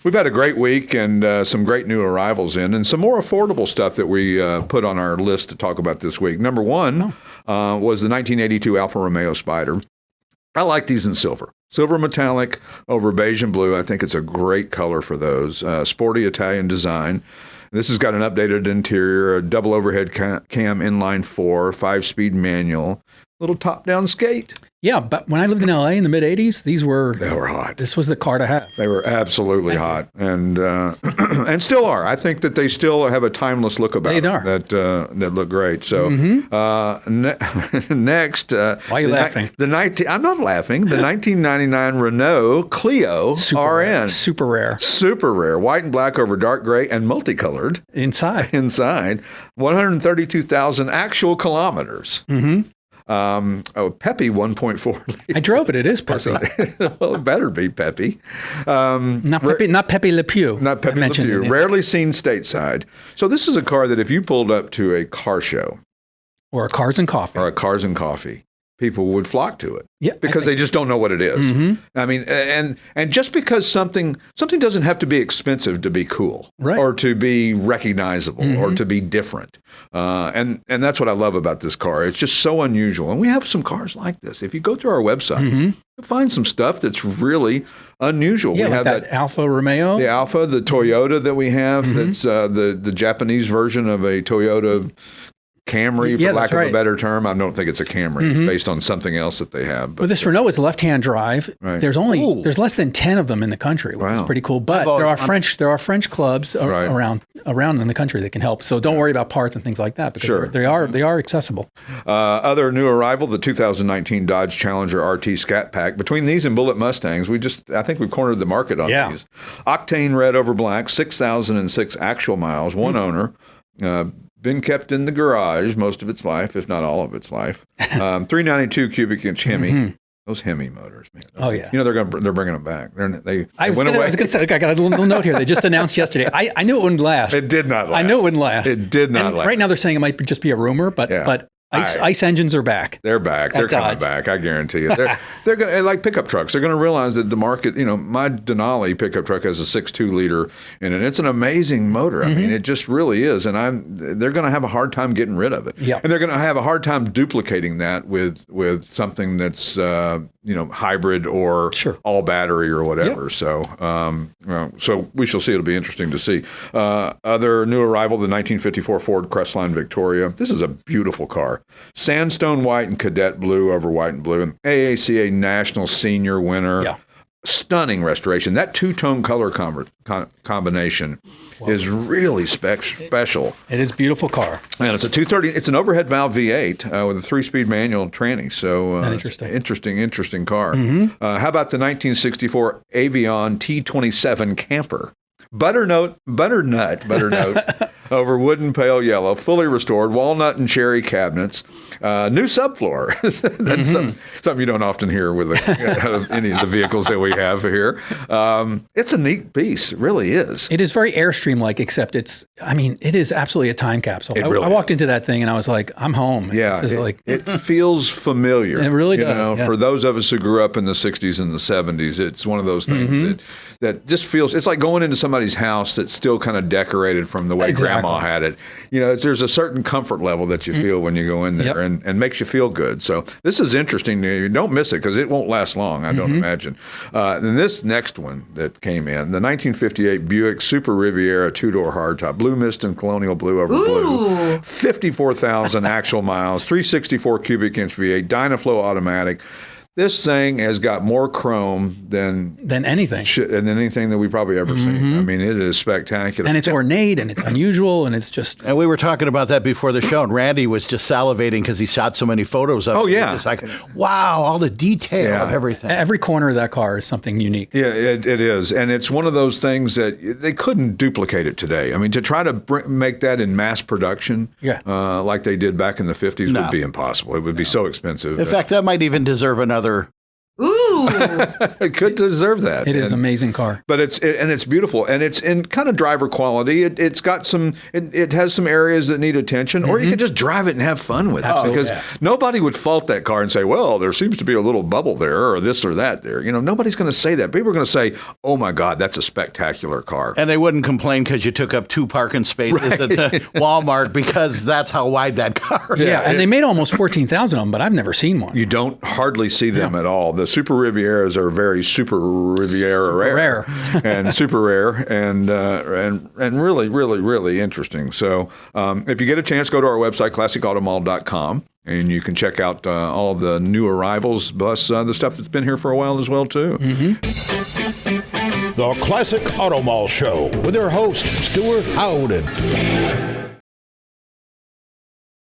We've had a great week and some great new arrivals in, and some more affordable stuff that we put on our list to talk about this week. Number one was the 1982 Alfa Romeo Spider. I like these in silver. Silver metallic over beige and blue. I think it's a great color for those. Sporty Italian design. This has got an updated interior, a double overhead cam inline 4, 5-speed manual, little top-down skate. Yeah, but when I lived in LA in the mid-'80s, they were hot. This was the car to have. They were absolutely hot, and and still are. I think that they still have a timeless look about them that look great. So next, why are you laughing? I'm not laughing. The 1999 Renault Clio RN, super rare, white and black over dark gray and multicolored inside. 132,000 actual kilometers. Peppy 1.4. I drove it. It is Peppy. Well, it better be Peppy. Not Pepe Le Pew. Not Pepe Le Pew. Rarely seen stateside. So this is a car that if you pulled up to a car show. Or a Cars and Coffee. People would flock to it. Yeah, because they just don't know what it is. I mean, and just because something doesn't have to be expensive to be cool, right, or to be recognizable, or to be different. And that's what I love about this car. It's just so unusual. And we have some cars like this. If you go through our website, you'll find some stuff that's really unusual. Yeah, we have that Alfa Romeo. The Alfa, the Toyota that we have. That's the Japanese version of a Toyota Camry, for lack of a better term. I don't think it's a Camry. It's based on something else that they have. But this Renault is left-hand drive. Right. There's less than 10 of them in the country, which is pretty cool. But there are French clubs around in the country that can help. So don't worry about parts and things like that, because they are accessible. Other new arrival, the 2019 Dodge Challenger RT Scat Pack. Between these and Bullet Mustangs, I think we've cornered the market on these. Octane red over black, 6,006 actual miles, one owner. Been kept in the garage most of its life, if not all of its life. 392 cubic inch Hemi. Those Hemi motors, man. You know they're bringing them back. I was going to say, I got a little note here. They just announced yesterday. I knew it wouldn't last. It did not last. I knew it wouldn't last. It did not last. Right now they're saying it might just be a rumor, but ICE engines are back. They're back. They're coming back. I guarantee you. They're going to, like pickup trucks. They're going to realize that the market. My Denali pickup truck has a 6.2 liter in it. It's an amazing motor. I mean, it just really is. And they're going to have a hard time getting rid of it. Yeah. And they're going to have a hard time duplicating that with something that's hybrid or all battery or whatever. Yeah. So we shall see. It'll be interesting to see. Other new arrival, the 1954 Ford Crestline Victoria. This is a beautiful car. Sandstone white and cadet blue over white and blue. And AACA National Senior winner. Yeah. Stunning restoration. That two-tone color combination is really special. It is a beautiful car. And it's a 230. It's an overhead valve V8 with a 3-speed manual tranny. So interesting car. How about the 1964 Avion T27 Camper? Butternut over wooden pale yellow, fully restored, walnut and cherry cabinets, new subfloor. That's something you don't often hear with any of the vehicles that we have here. It's a neat piece. It really is. It is very Airstream-like, except it is absolutely a time capsule. I walked into that thing and I was like, I'm home. Yeah, it feels familiar. It really does. For those of us who grew up in the 60s and the 70s, it's one of those things that just feels, it's like going into somebody's house that's still kind of decorated from the way Grandma had it. There's a certain comfort level that you feel when you go in there and makes you feel good. So this is interesting. You don't miss it because it won't last long, I don't imagine. And this next one that came in, the 1958 Buick Super Riviera 2-door hardtop, blue mist and colonial blue over blue, 54,000 actual miles, 364 cubic inch V8, Dynaflow automatic. This thing has got more chrome than anything that we've probably ever seen. I mean, it is spectacular. And it's ornate, and it's unusual, and it's just... And we were talking about that before the show, and Randy was just salivating because he shot so many photos of it. Oh, yeah. It's like, wow, all the detail of everything. Every corner of that car is something unique. Yeah, it is. And it's one of those things that they couldn't duplicate it today. I mean, to try to make that in mass production like they did back in the 50s would be impossible. It would be so expensive. In fact, that might even deserve another Ooh. It could deserve that. It is an amazing car. But it's beautiful, and it's in kind of driver quality. It's got some, it has some areas that need attention, or you can just drive it and have fun with it. Because nobody would fault that car and say, well, there seems to be a little bubble there, or this or that there. Nobody's going to say that. People are going to say, oh my God, that's a spectacular car. And they wouldn't complain because you took up 2 parking spaces at the Walmart, because that's how wide that car is. Yeah, and they made almost 14,000 of them, but I've never seen one. You don't hardly see them at all. The Super Rivieras are very Super Riviera rare. And super rare, and really, really, really interesting. So if you get a chance, go to our website, classicautomall.com, and you can check out all of the new arrivals, plus the stuff that's been here for a while as well, too. The Classic Auto Mall Show with their host, Stuart Howden.